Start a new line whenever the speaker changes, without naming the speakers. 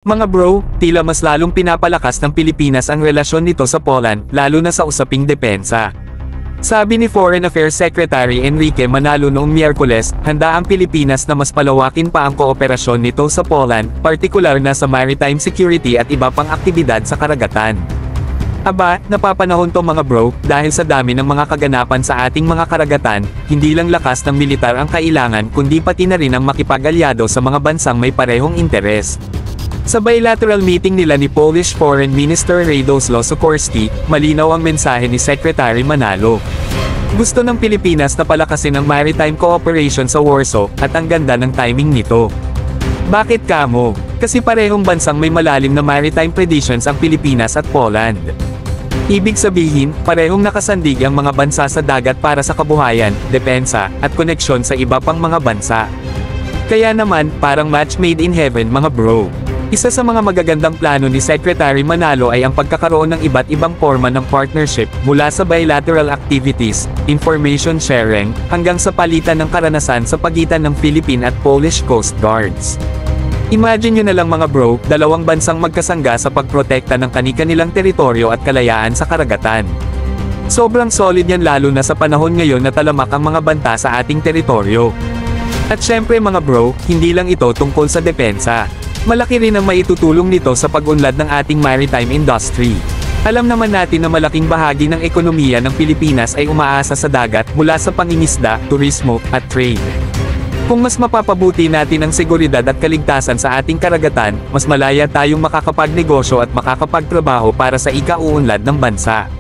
Mga bro, tila mas lalong pinapalakas ng Pilipinas ang relasyon nito sa Poland, lalo na sa usaping depensa. Sabi ni Foreign Affairs Secretary Enrique Manalo noong Miyerkules, handa ang Pilipinas na mas palawakin pa ang kooperasyon nito sa Poland, partikular na sa maritime security at iba pang aktibidad sa karagatan. Aba, napapanahon to mga bro, dahil sa dami ng mga kaganapan sa ating mga karagatan, hindi lang lakas ng militar ang kailangan kundi pati na rin ang makipag-alyado sa mga bansang may parehong interes. Sa bilateral meeting nila ni Polish Foreign Minister Radosław Sikorski, malinaw ang mensahe ni Secretary Manalo. Gusto ng Pilipinas na palakasin ang maritime cooperation sa Warsaw, at ang ganda ng timing nito. Bakit kamo? Kasi parehong bansang may malalim na maritime traditions ang Pilipinas at Poland. Ibig sabihin, parehong nakasandig ang mga bansa sa dagat para sa kabuhayan, depensa, at koneksyon sa iba pang mga bansa. Kaya naman, parang match made in heaven mga bro. Isa sa mga magagandang plano ni Secretary Manalo ay ang pagkakaroon ng iba't ibang forma ng partnership, mula sa bilateral activities, information sharing, hanggang sa palitan ng karanasan sa pagitan ng Philippine at Polish Coast Guards. Imagine nyo na lang mga bro, dalawang bansang magkasangga sa pagprotekta ng kani-kanilang teritoryo at kalayaan sa karagatan. Sobrang solid yan lalo na sa panahon ngayon na talamak ang mga banta sa ating teritoryo. At syempre mga bro, hindi lang ito tungkol sa depensa. Malaki rin ang maitutulong nito sa pag-unlad ng ating maritime industry. Alam naman natin na malaking bahagi ng ekonomiya ng Pilipinas ay umaasa sa dagat, mula sa pangingisda, turismo, at trade. Kung mas mapapabuti natin ang seguridad at kaligtasan sa ating karagatan, mas malaya tayong makakapagnegosyo at makakapagtrabaho para sa ikauunlad ng bansa.